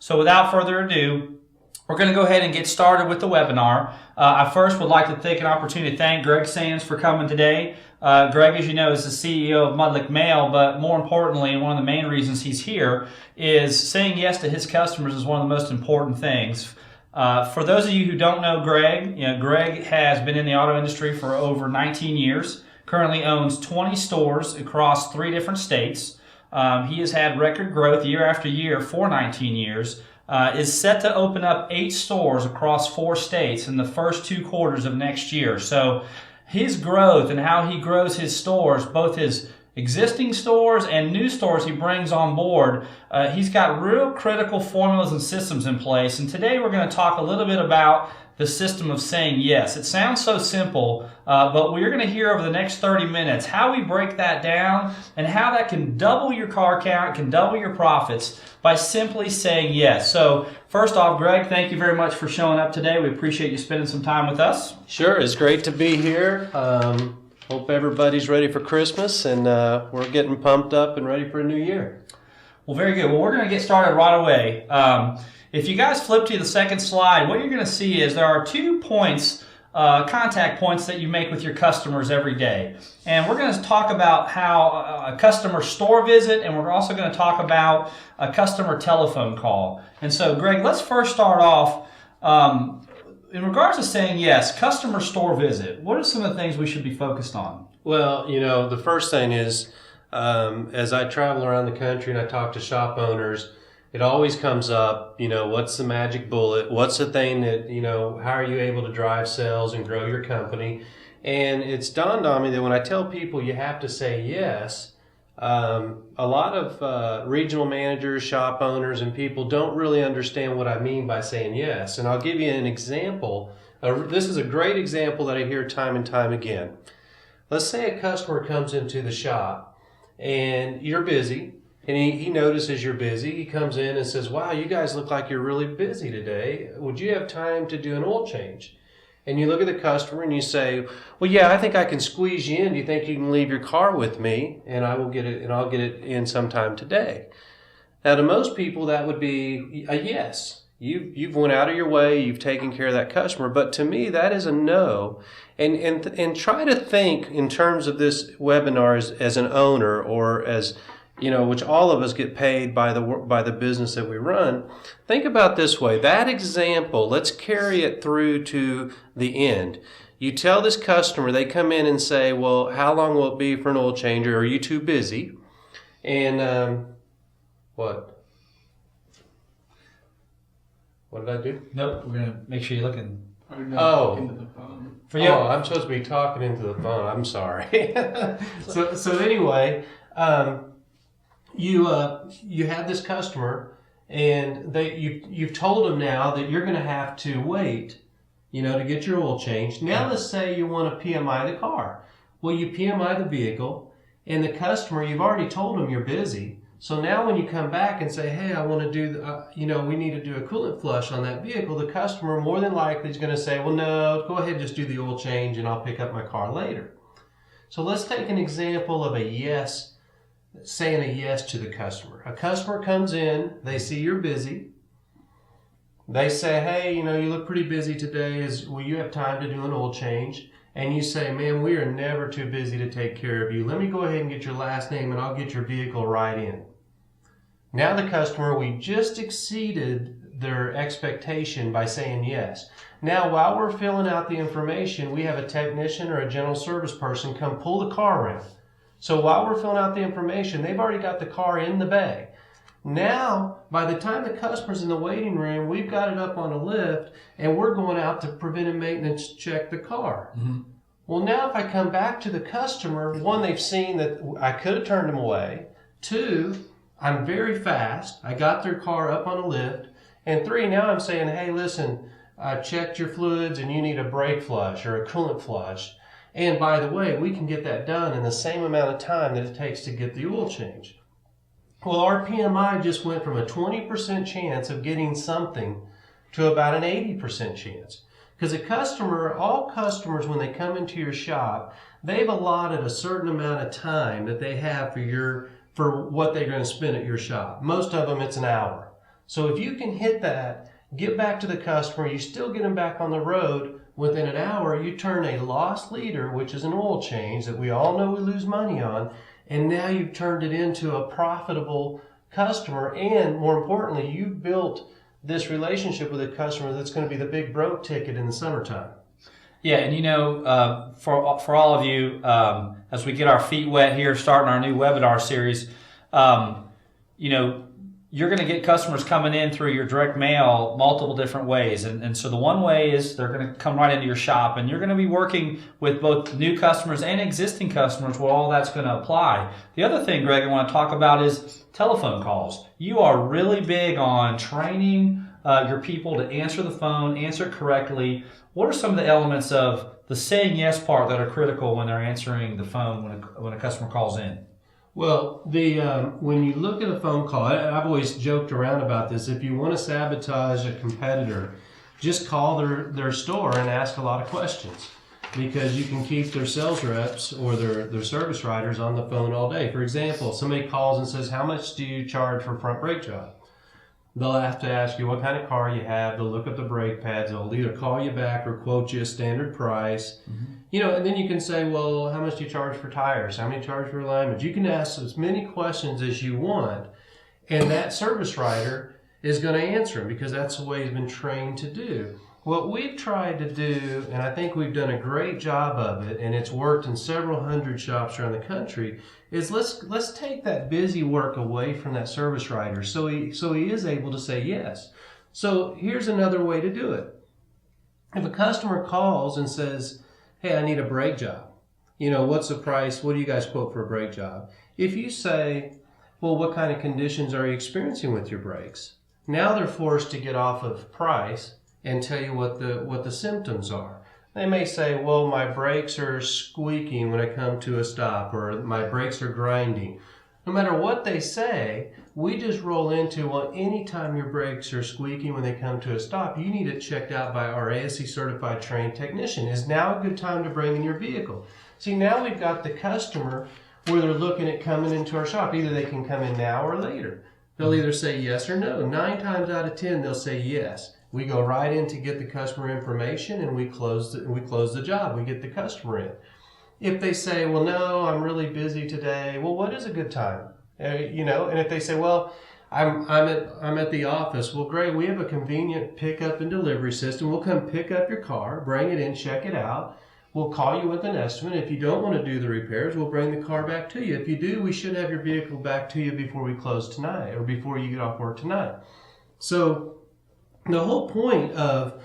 So without further ado, we're going to go ahead and get started with the webinar. I first would like to take an opportunity to thank Greg Sands for coming today. Greg, as you know, is the CEO of Mudlick Mail, but more importantly, and one of the main reasons he's here, is saying yes to his customers is one of the most important things. For those of you who don't know Greg, Greg has been in the auto industry for over 19 years, currently owns 20 stores across 3 different states. He has had record growth year after year for 19 years. Is set to open up 8 stores across 4 states in the first 2 quarters of next year. So his growth and how he grows his stores, both his existing stores and new stores he brings on board, he's got real critical formulas and systems in place. And today we're going to talk a little bit about the system of saying yes. It sounds so simple, but we're going to hear over the next 30 minutes how we break that down and how that can double your car count, can double your profits by simply saying yes. So first off, Greg, thank you very much for showing up today. We appreciate you spending some time with us. Sure, it's great to be here. Hope everybody's ready for Christmas, and we're getting pumped up and ready for a new year. Well, very good. Well, we're going to get started right away. If you guys flip to the second slide, what you're going to see is there are 2 points, contact points that you make with your customers every day. And we're going to talk about how a customer store visit, and we're also going to talk about a customer telephone call. And so, Greg, let's first start off in regards to saying yes, customer store visit. What are some of the things we should be focused on? Well, the first thing is, as I travel around the country and I talk to shop owners, it always comes up, what's the magic bullet? What's the thing that, how are you able to drive sales and grow your company? And it's dawned on me that when I tell people you have to say yes, a lot of regional managers, shop owners, and people don't really understand what I mean by saying yes. And I'll give you an example. This is a great example that I hear time and time again. Let's say a customer comes into the shop and you're busy. And he notices you're busy. He comes in and says, wow, you guys look like you're really busy today. Would you have time to do an oil change? And you look at the customer and you say, well, yeah, I think I can squeeze you in. Do you think you can leave your car with me and I'll get it in sometime today? Now, to most people, that would be a yes. You've went out of your way. You've taken care of that customer. But to me, that is a no. And try to think in terms of this webinar as an owner or as which all of us get paid by the business that we run. Think about this way. That example, let's carry it through to the end. You tell this customer, they come in and say, well, how long will it be for an oil change? Or are you too busy? And what? What did I do? Nope, we're going to make sure you're looking. Into the phone. I'm supposed to be talking into the phone. I'm sorry. So anyway, you have this customer, and you've told them now that you're going to have to wait, to get your oil changed. Now let's say you want to PMI the car. Well, you PMI the vehicle, and the customer, you've already told them you're busy. So now when you come back and say, hey, I want to do, we need to do a coolant flush on that vehicle, the customer more than likely is going to say, well, no, go ahead and just do the oil change and I'll pick up my car later. So let's take an example of a yes, saying a yes to the customer. A customer comes in, they see you're busy. They say, hey, you look pretty busy today. Will you have time to do an oil change? And you say, man, we are never too busy to take care of you. Let me go ahead and get your last name and I'll get your vehicle right in. Now the customer, we just exceeded their expectation by saying yes. Now while we're filling out the information, we have a technician or a general service person come pull the car around. So while we're filling out the information, they've already got the car in the bay. Now, by the time the customer's in the waiting room, we've got it up on a lift and we're going out to preventive maintenance check the car. Mm-hmm. Well, now if I come back to the customer, 1, they've seen that I could have turned them away. 2, I'm very fast. I got their car up on a lift. And 3, now I'm saying, hey, listen, I checked your fluids and you need a brake flush or a coolant flush. And by the way, we can get that done in the same amount of time that it takes to get the oil change. Well, our PMI just went from a 20% chance of getting something to about an 80% chance. Because all customers, when they come into your shop, they've allotted a certain amount of time that they have for what they're going to spend at your shop. Most of them, it's an hour. So if you can hit that, get back to the customer, you still get them back on the road, within an hour, you turn a lost leader, which is an oil change that we all know we lose money on, and now you've turned it into a profitable customer, and more importantly, you've built this relationship with a customer that's going to be the big broke ticket in the summertime. Yeah, and for all of you, as we get our feet wet here, starting our new webinar series, you're going to get customers coming in through your direct mail multiple different ways. And so the one way is they're going to come right into your shop, and you're going to be working with both new customers and existing customers where all that's going to apply. The other thing, Greg, I want to talk about is telephone calls. You are really big on training your people to answer the phone, answer it correctly. What are some of the elements of the saying yes part that are critical when they're answering the phone when a customer calls in? Well, when you look at a phone call, I've always joked around about this. If you want to sabotage a competitor, just call their store and ask a lot of questions, because you can keep their sales reps or their service writers on the phone all day. For example, somebody calls and says, "How much do you charge for a front brake job?" They'll have to ask you what kind of car you have. They'll look up the brake pads. They'll either call you back or quote you a standard price. Mm-hmm. And then you can say, well, how much do you charge for tires? How many charge for alignment? You can ask as many questions as you want, and that service writer is going to answer them because that's the way he's been trained to do. What we've tried to do, and I think we've done a great job of it, and it's worked in several hundred shops around the country, is let's take that busy work away from that service writer so he is able to say yes. So here's another way to do it. If a customer calls and says, "Hey, I need a brake job. What's the price? What do you guys quote for a brake job?" If you say, "Well, what kind of conditions are you experiencing with your brakes?" Now they're forced to get off of price and tell you what the symptoms are. They may say, "Well, my brakes are squeaking when I come to a stop," or "My brakes are grinding." No matter what they say, we just roll into, well, anytime your brakes are squeaking when they come to a stop, you need it checked out by our ASE certified trained technician. Is now a good time to bring in your vehicle? See, now we've got the customer where they're looking at coming into our shop. Either they can come in now or later. They'll either say yes or no. 9 times out of 10, they'll say yes. We go right in to get the customer information, and we close the job. We get the customer in. If they say, "Well, no, I'm really busy today," well, what is a good time? And if they say, "Well, I'm at the office," well, great. We have a convenient pickup and delivery system. We'll come pick up your car, bring it in, check it out. We'll call you with an estimate. If you don't want to do the repairs, we'll bring the car back to you. If you do, we should have your vehicle back to you before we close tonight or before you get off work tonight. So the whole point of,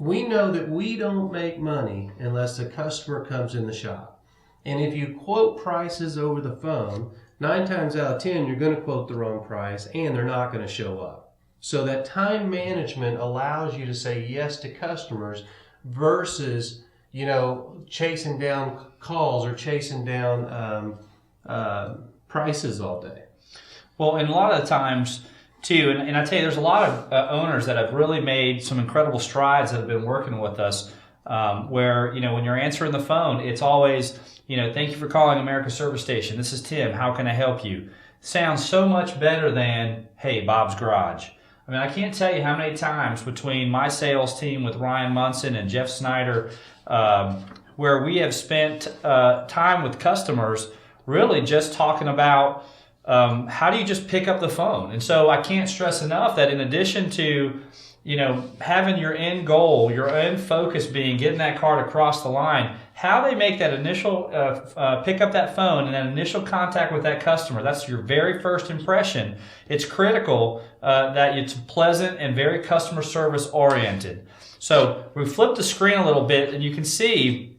we know that we don't make money unless the customer comes in the shop. And if you quote prices over the phone, 9 times out of 10, you're going to quote the wrong price and they're not going to show up. So that time management allows you to say yes to customers versus, chasing down calls or chasing down prices all day. Well, and a lot of the times, too, and I tell you, there's a lot of owners that have really made some incredible strides that have been working with us, where, when you're answering the phone, it's always, "Thank you for calling America Service Station. This is Tim. How can I help you?" Sounds so much better than, "Hey, Bob's Garage." I mean, I can't tell you how many times between my sales team with Ryan Munson and Jeff Snyder, where we have spent time with customers really just talking about how do you just pick up the phone. And so I can't stress enough that in addition to having your end goal, your end focus being getting that car to cross the line, how they make that initial pick up that phone and that initial contact with that customer, that's your very first impression. It's critical that it's pleasant and very customer service oriented. So we flipped the screen a little bit and you can see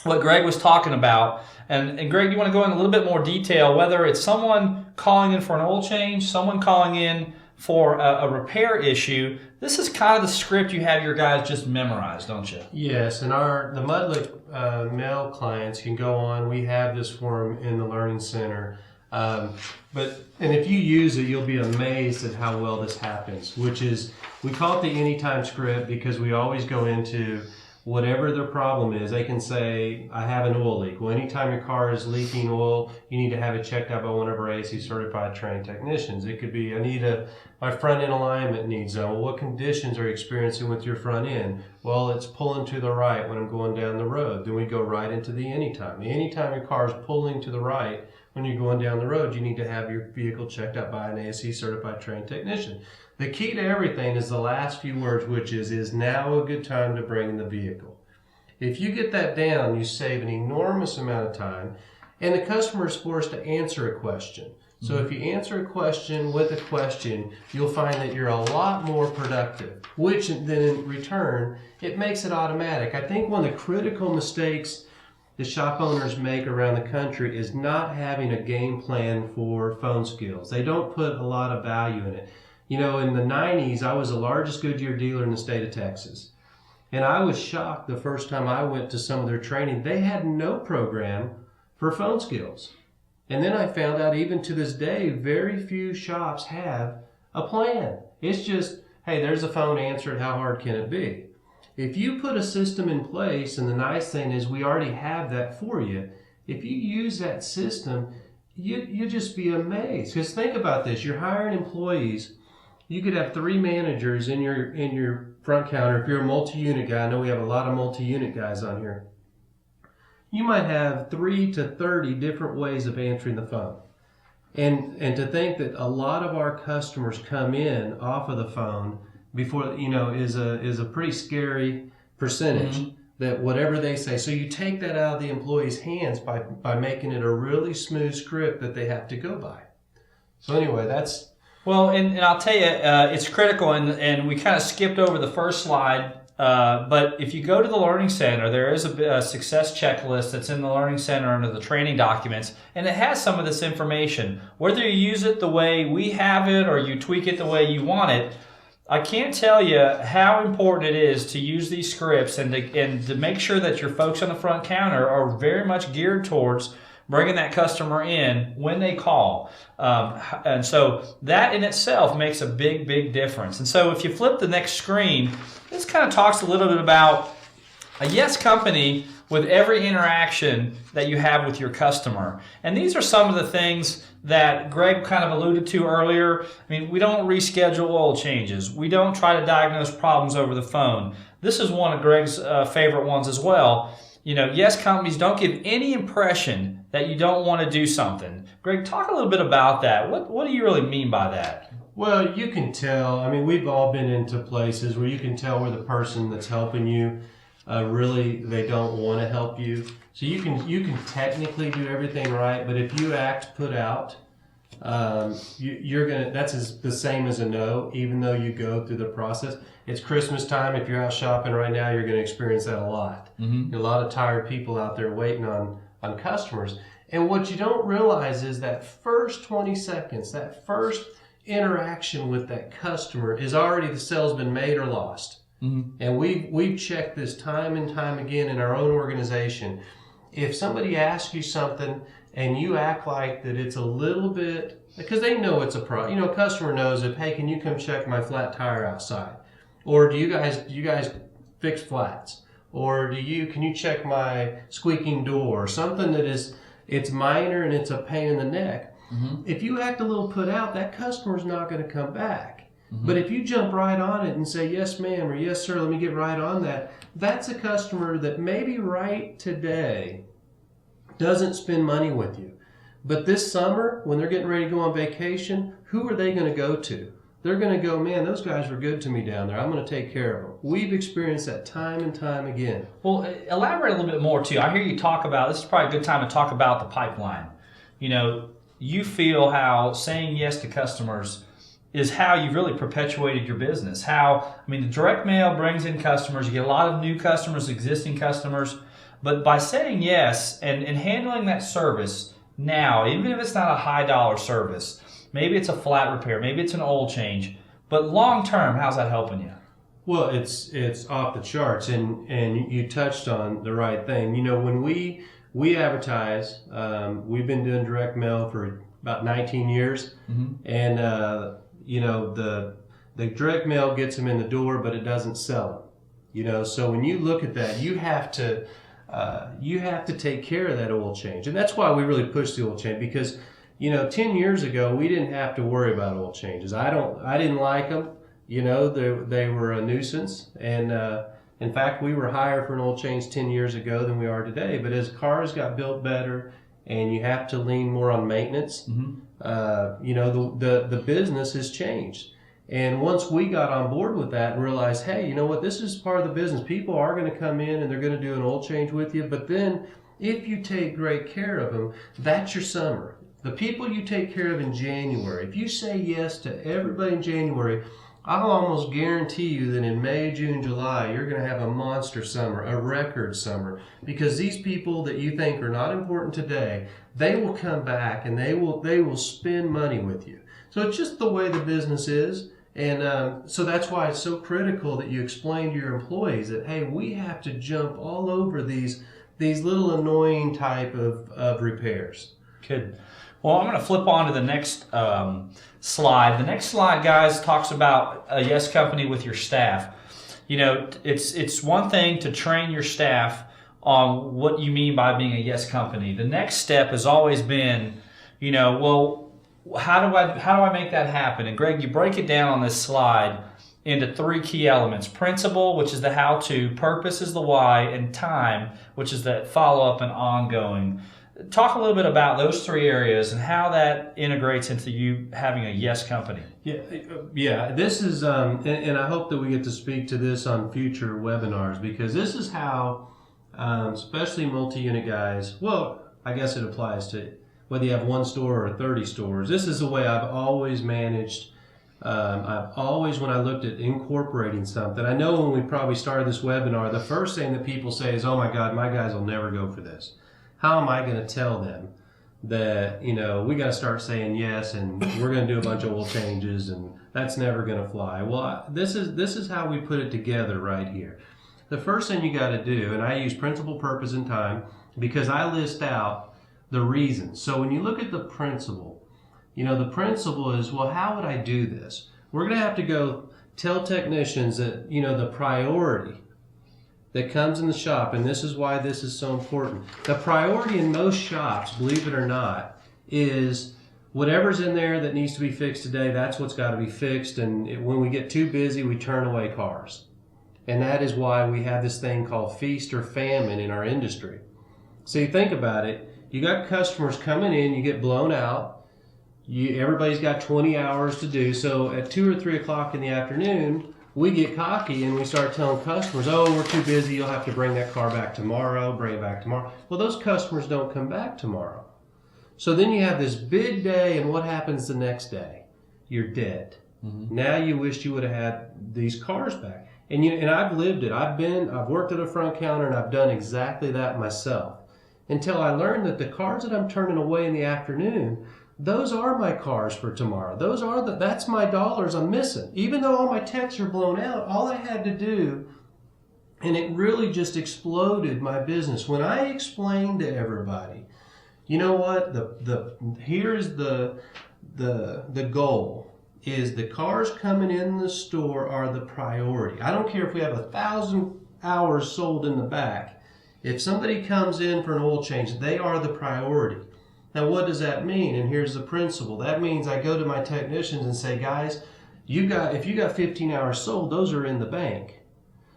what Greg was talking about. And Greg, you want to go in a little bit more detail, whether it's someone calling in for an oil change, someone calling in for a repair issue. This is kind of the script you have your guys just memorized, don't you? Yes, and the Mudlick mail clients can go on. We have this for them in the Learning Center. And if you use it, you'll be amazed at how well this happens, which is, we call it the anytime script because we always go into, whatever their problem is. They can say, I have an oil leak. Well, anytime your car is leaking oil, you need to have it checked out by one of our AC certified trained technicians. It could be, my front end alignment needs well, what conditions are you experiencing with your front end? Well, it's pulling to the right when I'm going down the road. Then we go right into the anytime. Anytime your car is pulling to the right when you're going down the road, you need to have your vehicle checked out by an ASE certified trained technician. The key to everything is the last few words, which is now a good time to bring in the vehicle. If you get that down, you save an enormous amount of time, and the customer is forced to answer a question. So if you answer a question with a question, you'll find that you're a lot more productive, which then in return, it makes it automatic. I think one of the critical mistakes the shop owners make around the country is not having a game plan for phone skills. They don't put a lot of value in it. In the 90s, I was the largest Goodyear dealer in the state of Texas. And I was shocked the first time I went to some of their training. They had no program for phone skills. And then I found out even to this day, very few shops have a plan. It's just, hey, there's a phone, answer it, how hard can it be? If you put a system in place, and the nice thing is we already have that for you, if you use that system, you'd just be amazed. Because think about this, you're hiring employees. You could have 3 managers in your front counter. If you're a multi-unit guy, I know we have a lot of multi-unit guys on here. You might have 3 to 30 different ways of answering the phone. And to think that a lot of our customers come in off of the phone before, is a pretty scary percentage. That whatever they say. So you take that out of the employee's hands by making it a really smooth script that they have to go by. So anyway, that's... Well, and I'll tell you, it's critical, and we kind of skipped over the first slide, but if you go to the Learning Center, there is a success checklist that's in the Learning Center under the training documents, and it has some of this information. Whether you use it the way we have it or you tweak it the way you want it, I can't tell you how important it is to use these scripts and to make sure that your folks on the front counter are very much geared towards bringing that customer in when they call. And so that in itself makes a big, big difference. And so if you flip the next screen, this kind of talks a little bit about a yes company with every interaction that you have with your customer. And these are some of the things that Greg kind of alluded to earlier. I mean, we don't reschedule oil changes. We don't try to diagnose problems over the phone. This is one of Greg's favorite ones as well. Yes companies don't give any impression that you don't want to do something. Greg, talk a little bit about that. What do you really mean by that? Well, you can tell. I mean, we've all been into places where you can tell where the person that's helping you really they don't want to help you. So you can technically do everything right, but if you act put out, you're gonna. That's the same as a no, even though you go through the process. It's Christmas time. If you're out shopping right now, you're going to experience that a lot. A lot of tired people out there waiting on customers. And what you don't realize is that first 20 seconds, that first interaction with that customer is already the sale's been made or lost. And we've checked this time and time again in our own organization. If somebody asks you something and you act like that it's a little bit, because they know it's a problem. A customer knows if, hey, can you come check my flat tire outside? Or do you guys fix flats? Or can you check my squeaking door? Something that it's minor and it's a pain in the neck. If you act a little put out, that customer's not going to come back. But if you jump right on it and say, yes, ma'am, or yes, sir, let me get right on that, that's a customer that maybe right today doesn't spend money with you. But this summer, when they're getting ready to go on vacation, who are they going to go to? They're going to go, man, those guys were good to me down there. I'm going to take care of them. We've experienced that time and time again. Well, elaborate a little bit more, too. I hear you talk about, this is probably a good time to talk about the pipeline. You feel how saying yes to customers is how you've really perpetuated your business. The direct mail brings in customers. You get a lot of new customers, existing customers. But by saying yes and handling that service now, even if it's not a high dollar service, maybe it's a flat repair, maybe it's an oil change, but long term, how's that helping you? Well, it's off the charts, and you touched on the right thing. When we advertise, we've been doing direct mail for about 19 years, and the direct mail gets them in the door, but it doesn't sell them. So when you look at that, you have to take care of that oil change. And that's why we really push the oil change, because 10 years ago we didn't have to worry about oil changes. I didn't like them. They were a nuisance, and in fact we were higher for an oil change 10 years ago than we are today. But as cars got built better and you have to lean more on maintenance, the business has changed. And once we got on board with that and realized, hey, you know what, this is part of the business. People are going to come in and they're going to do an oil change with you. But then if you take great care of them, that's your summer. The people you take care of in January, if you say yes to everybody in January, I'll almost guarantee you that in May, June, July, you're going to have a monster summer, a record summer, because these people that you think are not important today, they will come back and they will spend money with you. So it's just the way the business is. And so that's why it's so critical that you explain to your employees that, hey, we have to jump all over these little annoying type of repairs. Good. Well, I'm going to flip on to the next slide. The next slide, guys, talks about a yes company with your staff. It's one thing to train your staff on what you mean by being a yes company. The next step has always been, well, how do I make that happen? And Greg, you break it down on this slide into 3 key elements: principle, which is the how-to; purpose is the why; and time, which is the follow-up and ongoing. Talk a little bit about those 3 areas and how that integrates into you having a yes company. Yeah. This is, and I hope that we get to speak to this on future webinars, because this is how, especially multi-unit guys, well, I guess it applies to whether you have 1 store or 30 stores. This is the way I've always managed. I've always, when I looked at incorporating something, I know when we probably started this webinar, the first thing that people say is, oh my God, my guys will never go for this. How am I going to tell them that, we got to start saying yes and we're going to do a bunch of oil changes and that's never going to fly? Well, this is how we put it together right here. The first thing you got to do, and I use principle, purpose, and time, because I list out the reasons. So when you look at the principle, the principle is, well, how would I do this? We're going to have to go tell technicians that, the priority that comes in the shop, and this is why this is so important. The priority in most shops, believe it or not, is whatever's in there that needs to be fixed today, that's what's got to be fixed. And when we get too busy, we turn away cars. And that is why we have this thing called feast or famine in our industry. So you think about it, you got customers coming in, you get blown out, everybody's got 20 hours to do, so at 2 or 3 o'clock in the afternoon, we get cocky and we start telling customers, oh, we're too busy, you'll have to bring that car back tomorrow, bring it back tomorrow. Well, those customers don't come back tomorrow. So then you have this big day, and what happens the next day? You're dead. Mm-hmm. Now you wish you would have had these cars back. And I've lived it. I've worked at a front counter and I've done exactly that myself. Until I learned that the cars that I'm turning away in the afternoon, those are my cars for tomorrow. That's my dollars I'm missing. Even though all my techs are blown out, all I had to do, and it really just exploded my business. When I explained to everybody, you know what, here's the goal, is the cars coming in the store are the priority. I don't care if we have 1,000 hours sold in the back. If somebody comes in for an oil change, they are the priority. Now, what does that mean? And here's the principle. That means I go to my technicians and say, guys, if you got 15 hours sold, those are in the bank.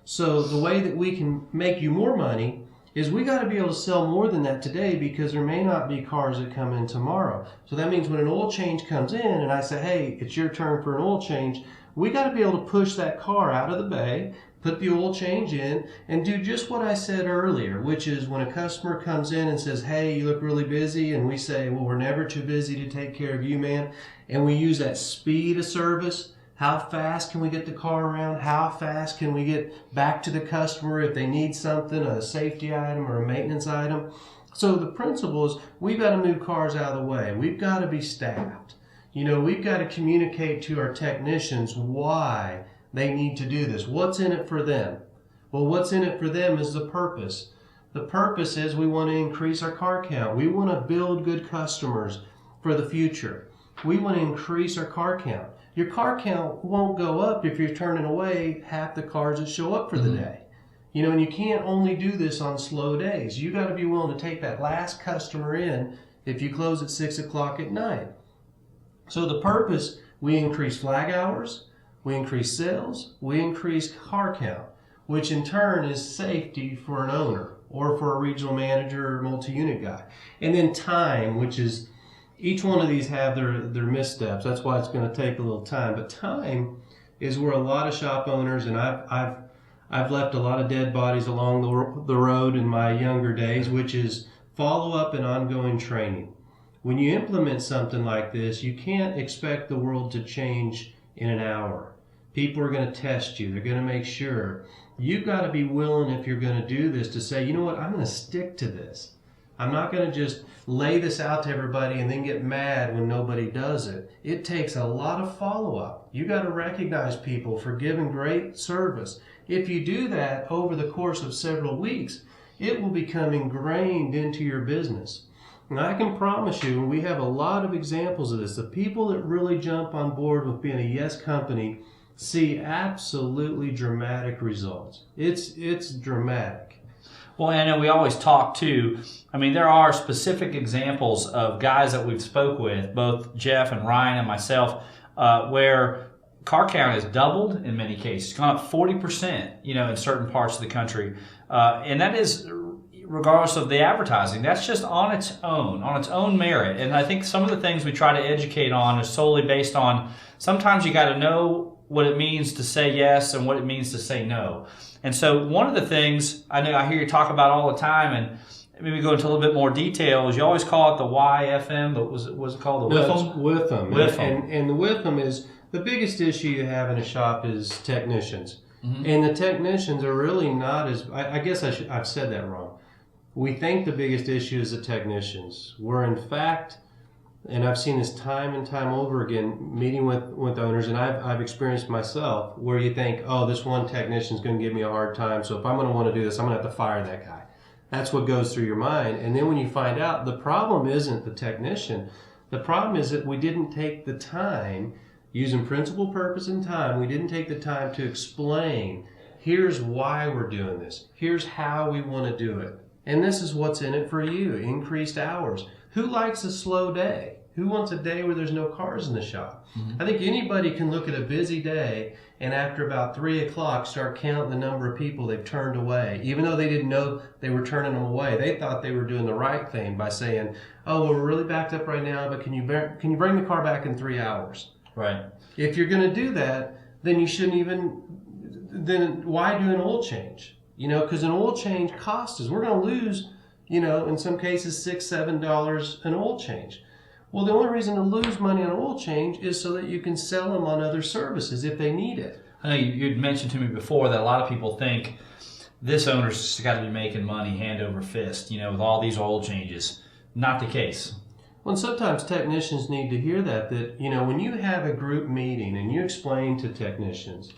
So the way that we can make you more money is we got to be able to sell more than that today, because there may not be cars that come in tomorrow. So that means when an oil change comes in and I say, hey, it's your turn for an oil change, we got to be able to push that car out of the bay, put the oil change in, and do just what I said earlier, which is when a customer comes in and says, hey, you look really busy, and we say, well, we're never too busy to take care of you, man. And we use that speed of service. How fast can we get the car around? How fast can we get back to the customer if they need something, a safety item or a maintenance item? So the principle is we've got to move cars out of the way. We've got to be staffed. We've got to communicate to our technicians why they need to do this. What's in it for them? Well, what's in it for them is the purpose. The purpose is we want to increase our car count. We want to build good customers for the future. We want to increase our car count. Your car count won't go up if you're turning away half the cars that show up for the day. And you can't only do this on slow days. You got to be willing to take that last customer in if you close at 6 o'clock at night. So the purpose, we increase flag hours, we increase sales, we increase car count, which in turn is safety for an owner or for a regional manager or multi-unit guy. And then time, which is, each one of these have their missteps. That's why it's going to take a little time. But time is where a lot of shop owners, and I've left a lot of dead bodies along the road in my younger days, which is follow-up and ongoing training. When you implement something like this, you can't expect the world to change in an hour. People are going to test you. They're going to make sure. You've got to be willing, if you're going to do this, to say, you know what, I'm going to stick to this. I'm not going to just lay this out to everybody and then get mad when nobody does it. It takes a lot of follow-up. You got to recognize people for giving great service. If you do that over the course of several weeks, it will become ingrained into your business. And I can promise you, and we have a lot of examples of this, the people that really jump on board with being a yes company see absolutely dramatic results. It's dramatic. Well, I know we always talk too. I mean, there are specific examples of guys that we've spoke with, both Jeff and Ryan and myself, where car count has doubled in many cases, gone up 40%, in certain parts of the country. And that is regardless of the advertising. That's just on its own merit. And I think some of the things we try to educate on is solely based on, sometimes you got to know what it means to say yes and what it means to say no. And so one of the things I hear you talk about all the time, and maybe go into a little bit more detail, is you always call it the YFM, but was it called the WIFM? WIFM. WIFM. And the WIFM is, the biggest issue you have in a shop is technicians. Mm-hmm. And the technicians are really not as, I guess I've said that wrong. We think the biggest issue is the technicians, where in fact, and I've seen this time and time over again, meeting with owners, and I've experienced myself, where you think, oh, this one technician is going to give me a hard time, so if I'm going to want to do this, I'm going to have to fire that guy. That's what goes through your mind. And then when you find out, the problem isn't the technician. The problem is that we didn't take the time, using principle, purpose, and time, we didn't take the time to explain, here's why we're doing this. Here's how we want to do it. And this is what's in it for you, increased hours. Who likes a slow day? Who wants a day where there's no cars in the shop? Mm-hmm. I think anybody can look at a busy day and after about 3 o'clock start counting the number of people they've turned away. Even though they didn't know they were turning them away, they thought they were doing the right thing by saying, oh, well, we're really backed up right now, but can you bring the car back in 3 hours? Right. If you're going to do that, then you shouldn't even, then why do an oil change? Because an oil change costs us. We're going to lose, in some cases, $6, $7 an oil change. Well, the only reason to lose money on oil change is so that you can sell them on other services if they need it. I know you'd mentioned to me before that a lot of people think this owner's got to be making money hand over fist, with all these oil changes. Not the case. Well, and sometimes technicians need to hear that when you have a group meeting and you explain to technicians,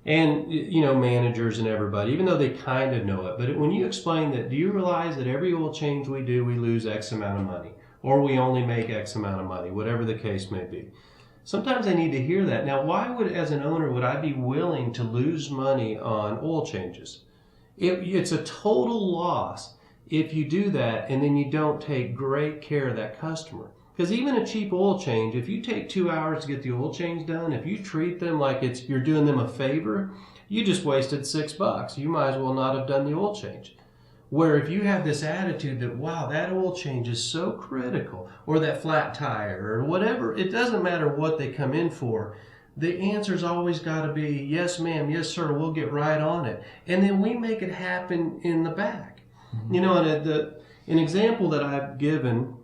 and, managers and everybody, even though they kind of know it, but when you explain that, do you realize that every oil change we do, we lose X amount of money, or we only make X amount of money, whatever the case may be. Sometimes they need to hear that. Now, as an owner, would I be willing to lose money on oil changes? It's a total loss if you do that and then you don't take great care of that customer. Because even a cheap oil change, if you take 2 hours to get the oil change done, if you treat them like you're doing them a favor, you just wasted $6. You might as well not have done the oil change. Where if you have this attitude that, wow, that oil change is so critical, or that flat tire, or whatever, it doesn't matter what they come in for, the answer's always got to be, yes, ma'am, yes, sir, we'll get right on it. And then we make it happen in the back. Mm-hmm. And an example that I've given,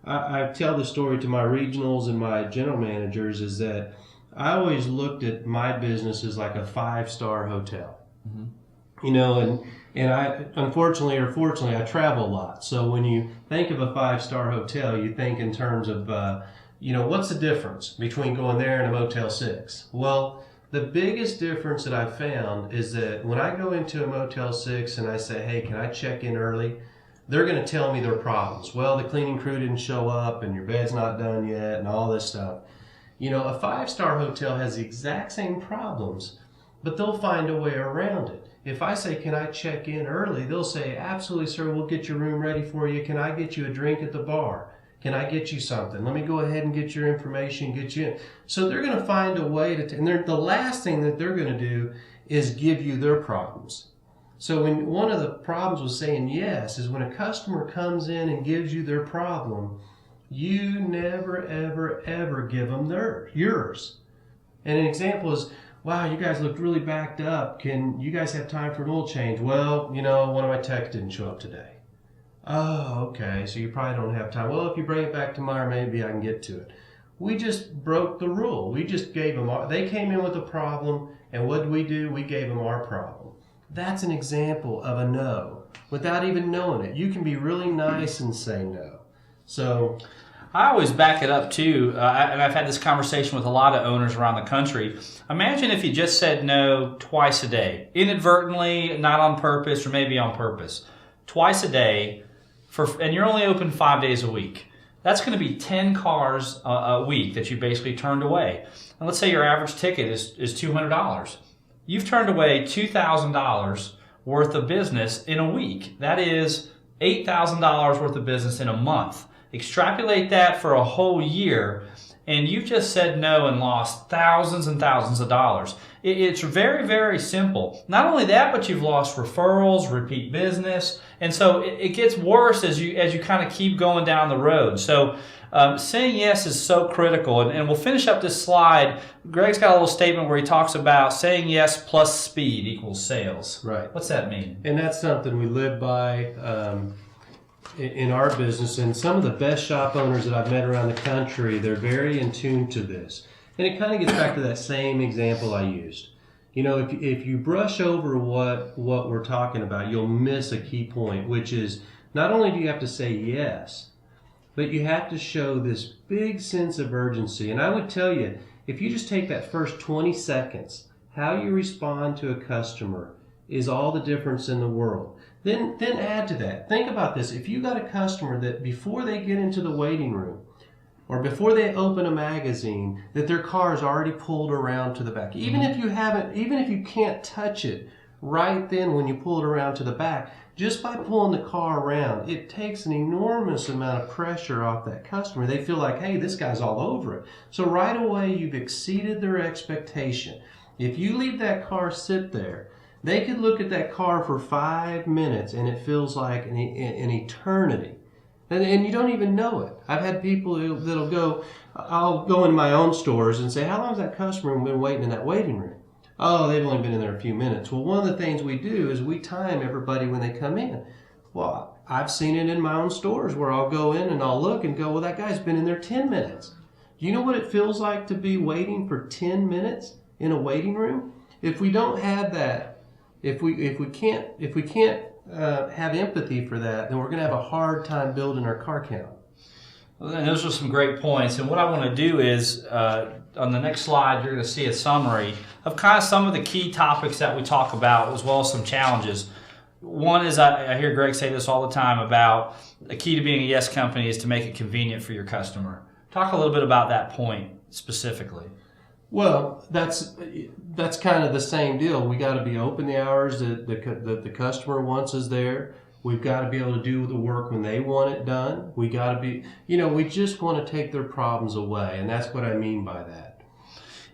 I tell the story to my regionals and my general managers, is that I always looked at my business as like a 5-star hotel. Mm-hmm. And I, unfortunately or fortunately, I travel a lot. So when you think of a 5-star hotel, you think in terms of, what's the difference between going there and a Motel 6? Well, the biggest difference that I've found is that when I go into a Motel 6 and I say, hey, can I check in early? They're going to tell me their problems. Well, the cleaning crew didn't show up and your bed's not done yet and all this stuff. A 5-star hotel has the exact same problems, but they'll find a way around it. If I say, can I check in early? They'll say, absolutely, sir, we'll get your room ready for you. Can I get you a drink at the bar? Can I get you something? Let me go ahead and get your information, get you in. So they're going to find a way to, and the last thing that they're going to do is give you their problems. So when one of the problems with saying yes is when a customer comes in and gives you their problem, you never, ever, ever give them yours. And an example is, wow, you guys looked really backed up. Can you guys have time for an oil change? Well, one of my techs didn't show up today. Oh, okay, so you probably don't have time. Well, if you bring it back tomorrow, maybe I can get to it. We just broke the rule. We just gave them they came in with a problem, and what did we do? We gave them our problem. That's an example of a no, without even knowing it. You can be really nice and say no. So I always back it up too, and I've had this conversation with a lot of owners around the country. Imagine if you just said no twice a day, inadvertently, not on purpose, or maybe on purpose. Twice a day, and you're only open 5 days a week. That's going to be 10 cars a week that you basically turned away. And let's say your average ticket is $200. You've turned away $2,000 worth of business in a week. That is $8,000 worth of business in a month. Extrapolate that for a whole year, and you've just said no and lost thousands and thousands of dollars. It's very, very simple. Not only that, but you've lost referrals, repeat business, and so it gets worse as you kind of keep going down the road. So saying yes is so critical, and we'll finish up this slide. Greg's got a little statement where he talks about saying yes plus speed equals sales. Right. What's that mean? And that's something we live by in our business, and some of the best shop owners that I've met around the country, they're very in tune to this. And it kind of gets back to that same example I used. If you brush over what we're talking about, you'll miss a key point, which is not only do you have to say yes, but you have to show this big sense of urgency. And I would tell you, if you just take that first 20 seconds, how you respond to a customer is all the difference in the world. Then add to that. Think about this. If you got a customer that before they get into the waiting room or before they open a magazine, that their car is already pulled around to the back. Even if you can't touch it right then when you pull it around to the back, just by pulling the car around, it takes an enormous amount of pressure off that customer. They feel like, hey, this guy's all over it. So right away, you've exceeded their expectation. If you leave that car sit there, they could look at that car for 5 minutes and it feels like an eternity. And you don't even know it. I've had people I'll go in my own stores and say, how long has that customer been waiting in that waiting room? Oh, they've only been in there a few minutes. Well, one of the things we do is we time everybody when they come in. Well, I've seen it in my own stores where I'll go in and I'll look and go, well, that guy's been in there 10 minutes. Do you know what it feels like to be waiting for 10 minutes in a waiting room? If we don't have that, if we can't have empathy for that, then we're going to have a hard time building our car count. Well, and those are some great points. And what I want to do is, on the next slide, you're going to see a summary of kind of some of the key topics that we talk about, as well as some challenges. One is, I hear Greg say this all the time about the key to being a yes company is to make it convenient for your customer. Talk a little bit about that point specifically. Well, that's kind of the same deal. We got to be open the hours that the customer wants us there. We've got to be able to do the work when they want it done. We got to be, we just want to take their problems away, and that's what I mean by that.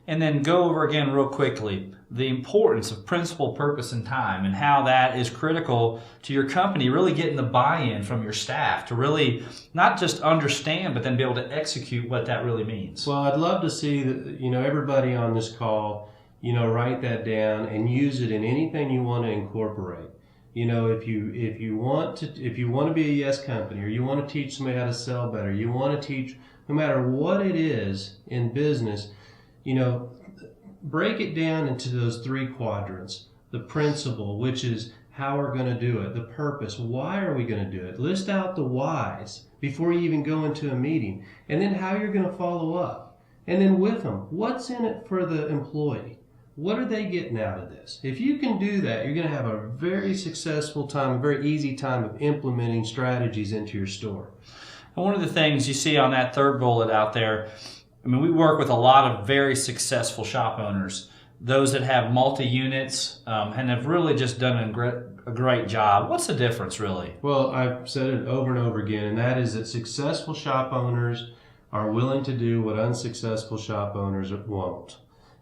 And then go over again real quickly the importance of principle, purpose, and time, and how that is critical to your company, really getting the buy-in from your staff to really not just understand, but then be able to execute what that really means. Well, I'd love to see that, everybody on this call, write that down and use it in anything you want to incorporate. If you want to be a yes company, or you want to teach somebody how to sell better, you want to teach, no matter what it is in business, break it down into those 3 quadrants. The principle, which is how we're going to do it. The purpose, why are we going to do it? List out the whys before you even go into a meeting. And then how you're going to follow up. And then with them, what's in it for the employee? What are they getting out of this? If you can do that, you're going to have a very successful time, a very easy time of implementing strategies into your store. And one of the things you see on that third bullet out there, we work with a lot of very successful shop owners. those that have multi-units, and have really just done a great job. What's the difference, really? Well, I've said it over and over again, and that is that successful shop owners are willing to do what unsuccessful shop owners won't.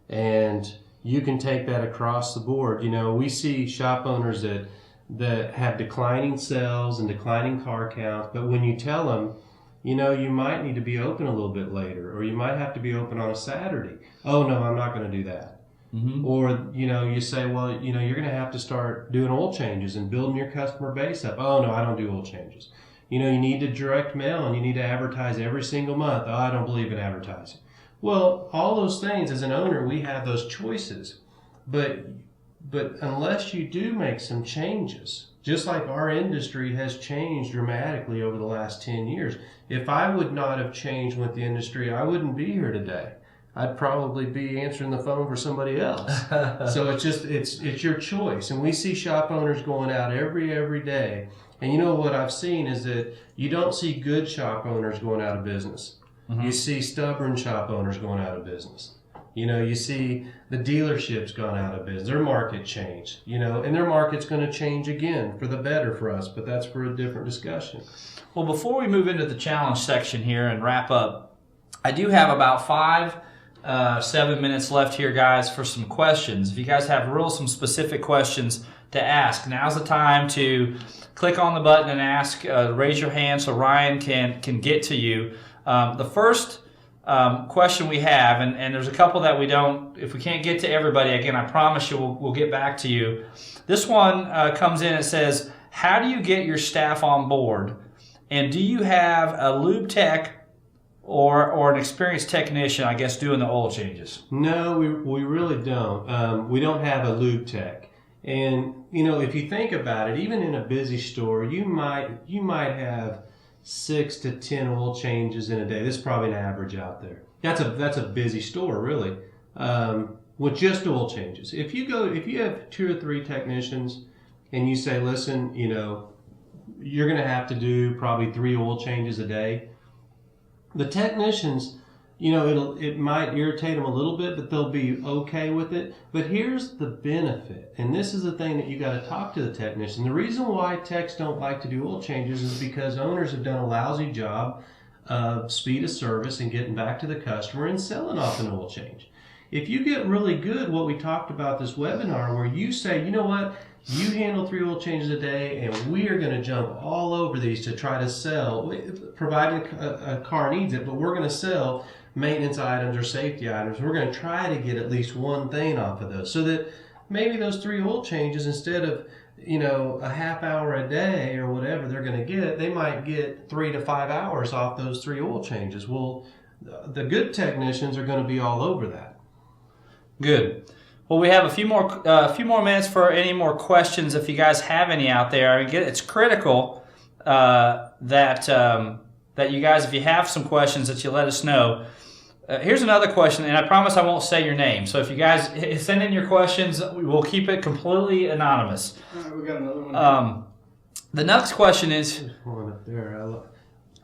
And you can take that across the board. You know, we see shop owners that have declining sales and declining car counts, but when you tell them, you know, you might need to be open a little bit later, or you might have to be open on a Saturday. Oh, no, I'm not going to do that. Mm-hmm. Or, you know, you say, well, you know, you're going to have to start doing oil changes and building your customer base up. Oh, no, I don't do oil changes. You know, you need to direct mail and you need to advertise every single month. Oh, I don't believe in advertising. Well, all those things, as an owner, we have those choices. But unless you do make some changes, just like our industry has changed dramatically over the last 10 years, if I would not have changed with the industry, I wouldn't be here today. I'd probably be answering the phone for somebody else. So it's your choice. And we see shop owners going out every day. And you know what I've seen is that you don't see good shop owners going out of business. Mm-hmm. You see stubborn shop owners going out of business. You know, you see the dealerships gone out of business. Their market changed, you know, and their market's going to change again for the better for us, but that's for a different discussion. Well, before we move into the challenge section here and wrap up, I do have about 7 minutes left here, guys, for some questions. If you guys have some specific questions to ask, now's the time to click on the button and ask, raise your hand so Ryan can get to you. The first question we have, and there's a couple that we don't, if we can't get to everybody, again, I promise you we'll get back to you. This one comes in and says, how do you get your staff on board? And do you have a lube tech or an experienced technician, I guess, doing the oil changes? No, we really don't. We don't have a lube tech. And, you know, if you think about it, even in a busy store, you might have 6 to 10 oil changes in a day. This is probably an average out there. That's a busy store, really, with just oil changes. If you have 2 or 3 technicians and you say, listen, you know, you're going to have to do probably 3 oil changes a day, the technicians, you know, it might irritate them a little bit, but they'll be okay with it. But here's the benefit, and this is the thing that you got to talk to the technician. The reason why techs don't like to do oil changes is because owners have done a lousy job of speed of service and getting back to the customer and selling off an oil change. If you get really good, what we talked about this webinar, where you say, you know what, you handle 3 oil changes a day, and we are going to jump all over these to try to sell, providing a car needs it, but we're going to sell maintenance items or safety items. We're going to try to get at least one thing off of those, so that maybe those 3 oil changes, instead of, you know, a half hour a day or whatever they're going to get, they might get 3 to 5 hours off those 3 oil changes. Well, the good technicians are going to be all over that. Good. Well, we have a few more minutes for any more questions if you guys have any out there. I mean, it's critical that you guys, if you have some questions, that you let us know. Here's another question, and I promise I won't say your name. So if you guys send in your questions, we'll keep it completely anonymous. All right, we got another one. The next question is, One up there.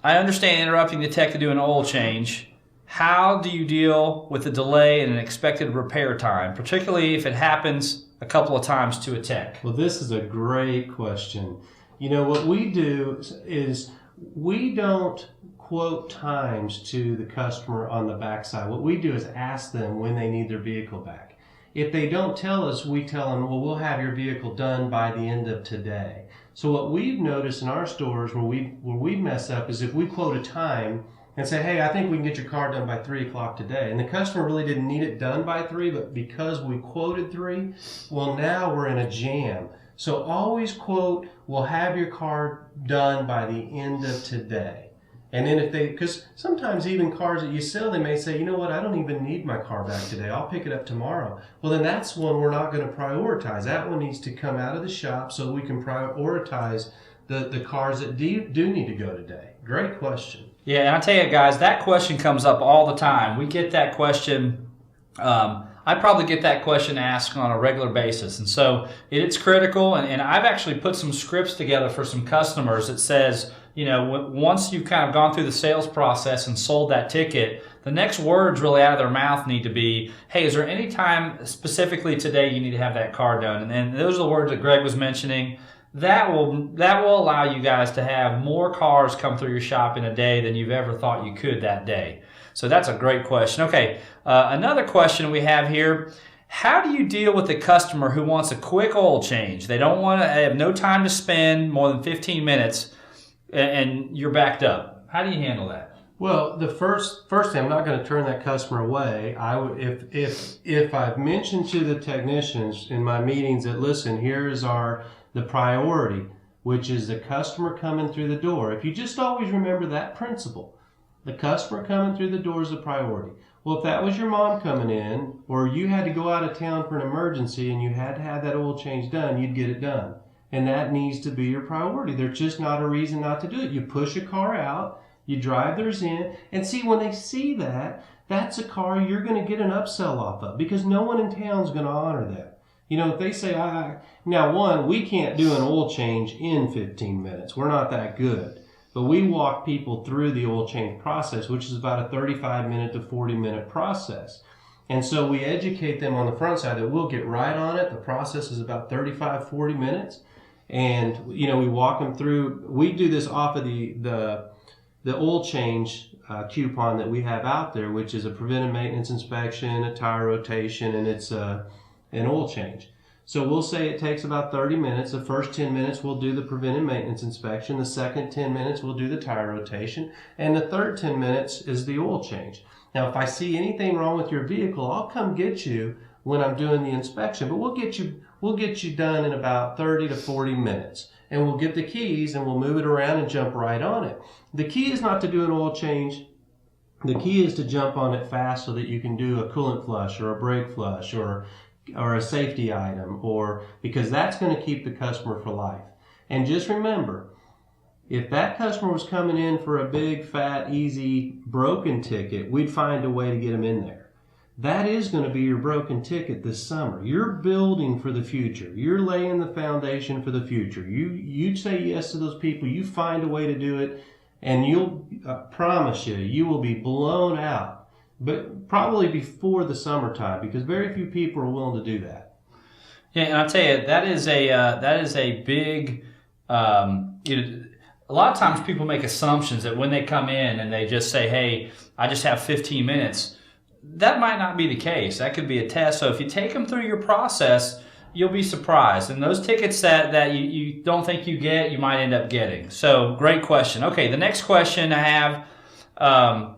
I understand interrupting the tech to do an oil change. How do you deal with the delay in an expected repair time, particularly if it happens a couple of times to a tech? Well, this is a great question. You know, what we do is we don't quote times to the customer on the backside. What we do is ask them when they need their vehicle back. If they don't tell us, we tell them, well, we'll have your vehicle done by the end of today. So what we've noticed in our stores where we mess up is if we quote a time and say, hey, I think we can get your car done by 3 o'clock today. And the customer really didn't need it done by 3, but because we quoted 3, well, now we're in a jam. So always quote, we'll have your car done by the end of today. And then because sometimes even cars that you sell, they may say, you know what, I don't even need my car back today. I'll pick it up tomorrow. Well, then that's one we're not going to prioritize. That one needs to come out of the shop so we can prioritize the cars that do need to go today. Great question. Yeah, and I tell you guys, that question comes up all the time. We get that question. I probably get that question asked on a regular basis. And so it's critical. And I've actually put some scripts together for some customers that says, you know, once you've kind of gone through the sales process and sold that ticket, the next words really out of their mouth need to be, hey, is there any time specifically today you need to have that car done? And those are the words that Greg was mentioning. That will allow you guys to have more cars come through your shop in a day than you've ever thought you could that day. So that's a great question. Okay, another question we have here. How do you deal with the customer who wants a quick oil change? They don't want to have no time to spend more than 15 minutes and you're backed up. How do you handle that? Well, the first thing, I'm not going to turn that customer away. I would, if I've mentioned to the technicians in my meetings that, listen, here is the priority, which is the customer coming through the door. If you just always remember that principle, the customer coming through the door is the priority. Well, if that was your mom coming in, or you had to go out of town for an emergency and you had to have that oil change done, you'd get it done. And that needs to be your priority. There's just not a reason not to do it. You push a car out, you drive theirs in, and see, when they see that, that's a car you're going to get an upsell off of, because no one in town is going to honor that. You know, if they say, now one, we can't do an oil change in 15 minutes. We're not that good. But we walk people through the oil change process, which is about a 35-minute to 40-minute process. And so we educate them on the front side that we'll get right on it. The process is about 35, 40 minutes. And, you know, we walk them through. We do this off of the oil change coupon that we have out there, which is a preventive maintenance inspection, a tire rotation, and it's an oil change. So we'll say it takes about 30 minutes. The first 10 minutes we'll do the preventive maintenance inspection. The second 10 minutes we'll do the tire rotation. And the third 10 minutes is the oil change. Now, if I see anything wrong with your vehicle, I'll come get you when I'm doing the inspection. But we'll get you done in about 30 to 40 minutes. And we'll get the keys and we'll move it around and jump right on it. The key is not to do an oil change. The key is to jump on it fast so that you can do a coolant flush or a brake flush or a safety item, or because that's going to keep the customer for life. And just remember, if that customer was coming in for a big, fat, easy, broken ticket, we'd find a way to get them in there. That is going to be your broken ticket this summer. You're building for the future. You're laying the foundation for the future. You say yes to those people. You find a way to do it, and you'll promise you will be blown out. But probably before the summertime, because very few people are willing to do that. Yeah, and I'll tell you, that is a big. A lot of times people make assumptions that when they come in and they just say, "Hey, I just have 15 minutes," that might not be the case. That could be a test. So if you take them through your process, you'll be surprised. And those tickets that you don't think you get, you might end up getting. So great question. Okay, the next question I have.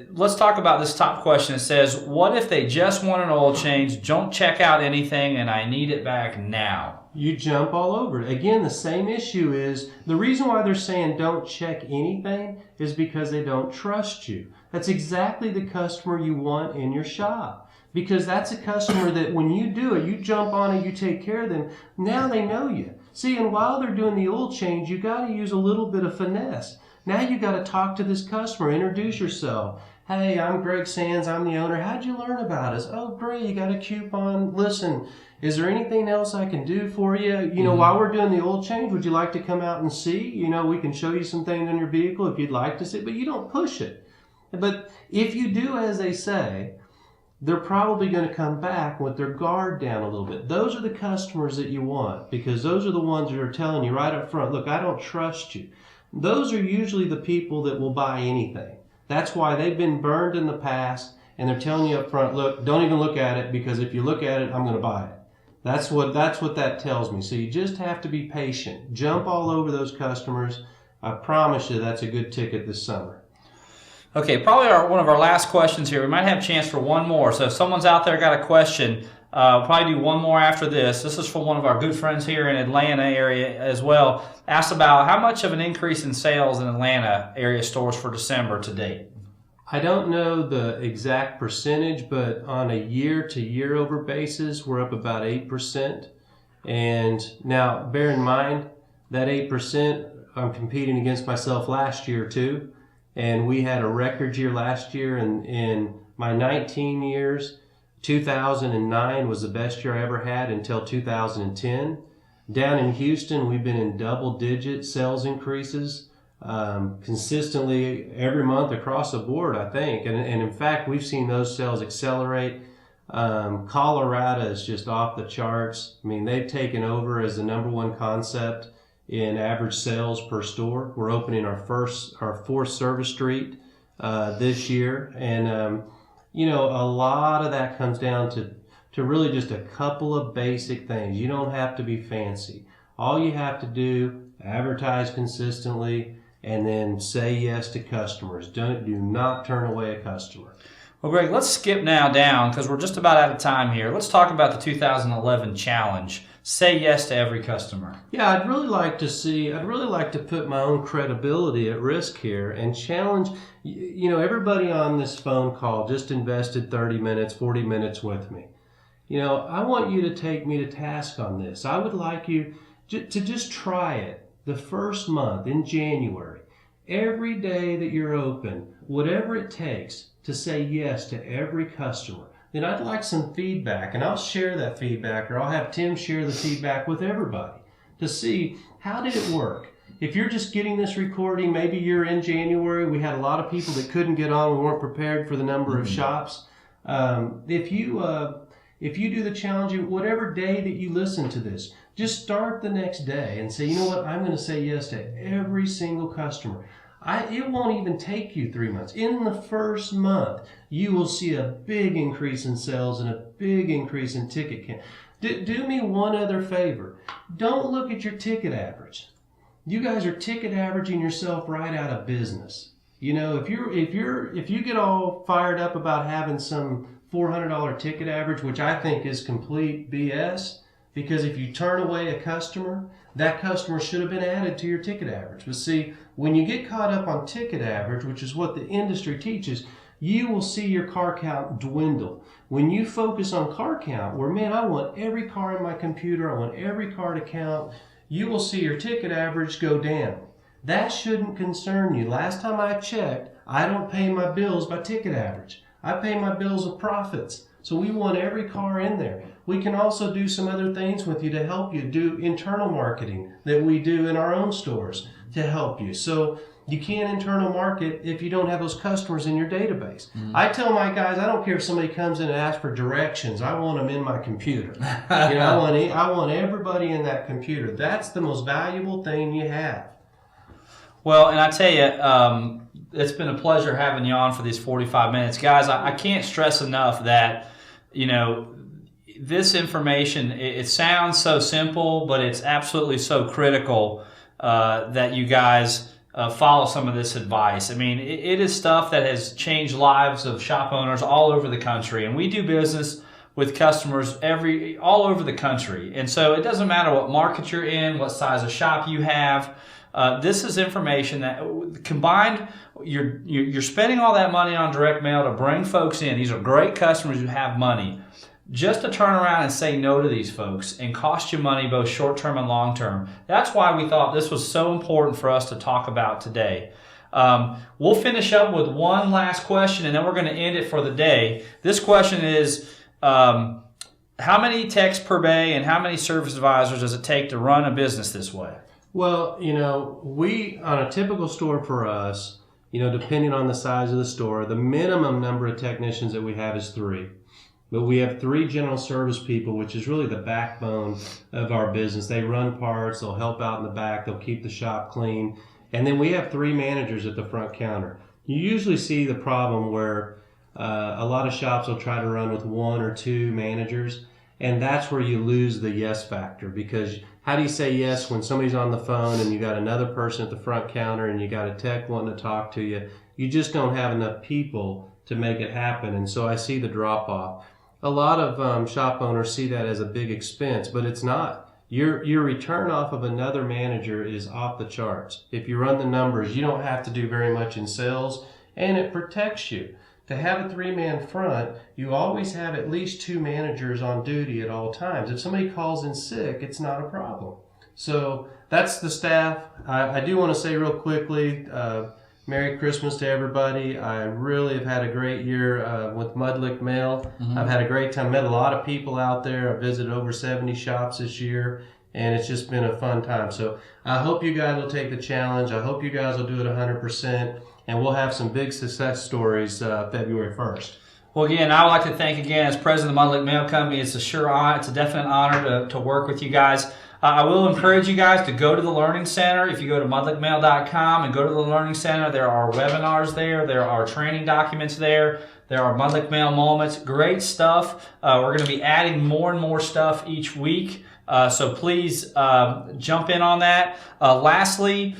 Let's talk about this top question. It says, what if they just want an oil change, don't check out anything, and I need it back now? You jump all over it. Again, the same issue is, the reason why they're saying don't check anything is because they don't trust you. That's exactly the customer you want in your shop. Because that's a customer that when you do it, you jump on it, you take care of them, now they know you. See, and while they're doing the oil change, you got to use a little bit of finesse. Now you got to talk to this customer, introduce yourself. Hey, I'm Greg Sands, I'm the owner. How'd you learn about us? Oh, great, you got a coupon. Listen, is there anything else I can do for you? You know, while we're doing the oil change, would you like to come out and see? You know, we can show you some things on your vehicle if you'd like to see, but you don't push it. But if you do as they say, they're probably going to come back with their guard down a little bit. Those are the customers that you want, because those are the ones that are telling you right up front, look, I don't trust you. Those are usually the people that will buy anything. That's why they've been burned in the past, and they're telling you up front, look, don't even look at it, because if you look at it, I'm going to buy it. That's what that tells me. So you just have to be patient. Jump all over those customers. I promise you that's a good ticket this summer. Okay, probably one of our last questions here. We might have a chance for one more. So if someone's out there got a question, we'll probably do one more after this. This is from one of our good friends here in Atlanta area as well. Asked about how much of an increase in sales in Atlanta area stores for December to date. I don't know the exact percentage, but on a year-to-year-over basis, we're up about 8%. And now, bear in mind, that 8%, I'm competing against myself last year too. And we had a record year last year. And in my 19 years, 2009 was the best year I ever had until 2010. Down in Houston, we've been in double-digit sales increases consistently every month across the board, I think. And in fact, we've seen those sales accelerate. Colorado is just off the charts. I mean, they've taken over as the number one concept in average sales per store. We're opening our fourth service street this year. And, a lot of that comes down to really just a couple of basic things. You don't have to be fancy. All you have to do, advertise consistently, and then say yes to customers. Do not turn away a customer. Well, Greg, let's skip now down because we're just about out of time here. Let's talk about the 2011 challenge. Say yes to every customer. Yeah, I'd really like to put my own credibility at risk here and challenge, everybody on this phone call just invested 30 minutes, 40 minutes with me. I want you to take me to task on this. I would like you to just try it the first month in January. Every day that you're open, whatever it takes to say yes to every customer. Then I'd like some feedback, and I'll share that feedback, or I'll have Tim share the feedback with everybody to see how did it work. If you're just getting this recording, maybe you're in January. We had a lot of people that couldn't get on. We weren't prepared for the number of shops. If you do the challenge, whatever day that you listen to this, just start the next day and say, you know what, I'm going to say yes to every single customer. It won't even take you 3 months. In the first month, you will see a big increase in sales and a big increase in ticket count. Do me one other favor. Don't look at your ticket average. You guys are ticket averaging yourself right out of business. If you get all fired up about having some $400 ticket average, which I think is complete BS, because if you turn away a customer, that customer should have been added to your ticket average. But see, when you get caught up on ticket average, which is what the industry teaches, you will see your car count dwindle. When you focus on car count, where, man, I want every car in my computer, I want every car to count, you will see your ticket average go down. That shouldn't concern you. Last time I checked, I don't pay my bills by ticket average. I pay my bills with profits. So we want every car in there. We can also do some other things with you to help you do internal marketing that we do in our own stores to help you. So you can't internal market if you don't have those customers in your database. Mm-hmm. I tell my guys, I don't care if somebody comes in and asks for directions. I want them in my computer. I want everybody in that computer. That's the most valuable thing you have. Well, and I tell you, it's been a pleasure having you on for these 45 minutes. Guys, I can't stress enough that, this information, it sounds so simple, but it's absolutely so critical that you guys follow some of this advice. I mean, it is stuff that has changed lives of shop owners all over the country, and we do business with customers all over the country. And so it doesn't matter what market you're in, what size of shop you have. This is information that combined, you're spending all that money on direct mail to bring folks in. These are great customers who have money. Just to turn around and say no to these folks and cost you money both short-term and long-term. That's why we thought this was so important for us to talk about today. We'll finish up with one last question, and then we're going to end it for the day. This question is, how many techs per bay and how many service advisors does it take to run a business this way? Well, we, on a typical store for us, depending on the size of the store, the minimum number of technicians that we have is 3. But we have 3 general service people, which is really the backbone of our business. They run parts, they'll help out in the back, they'll keep the shop clean. And then we have 3 managers at the front counter. You usually see the problem where a lot of shops will try to run with 1 or 2 managers, and that's where you lose the yes factor, because how do you say yes when somebody's on the phone and you got another person at the front counter and you got a tech wanting to talk to you? You just don't have enough people to make it happen, and so I see the drop off. A lot of shop owners see that as a big expense, but it's not. Your return off of another manager is off the charts. If you run the numbers, you don't have to do very much in sales, and it protects you. To have a 3-man front, you always have at least 2 managers on duty at all times. If somebody calls in sick, it's not a problem. So that's the staff. I do want to say real quickly, Merry Christmas to everybody. I really have had a great year with Mudlick Mail. Mm-hmm. I've had a great time. Met a lot of people out there. I visited over 70 shops this year. and it's just been a fun time. So I hope you guys will take the challenge. I hope you guys will do it 100%, and we'll have some big success stories February 1st. Well, again, I would like to thank again as president of the Mudlick Mail Company. It's a definite honor to work with you guys. I will encourage you guys to go to the Learning Center. If you go to mudlickmail.com and go to the Learning Center, there are webinars there. There are training documents there. There are Mudlick Mail moments. Great stuff. We're going to be adding more and more stuff each week. So please jump in on that. Lastly,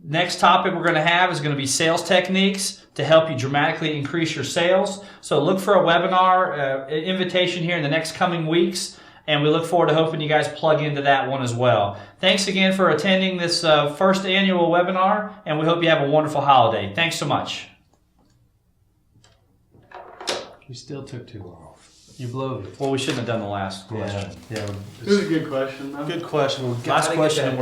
next topic we're going to have is going to be sales techniques to help you dramatically increase your sales. So look for a webinar invitation here in the next coming weeks. And we look forward to hoping you guys plug into that one as well. Thanks again for attending this first annual webinar, and we hope you have a wonderful holiday. Thanks so much. You still took too long. You bloated. Well, we shouldn't have done the last question. Yeah. It was a good question, though. Good question. Last question.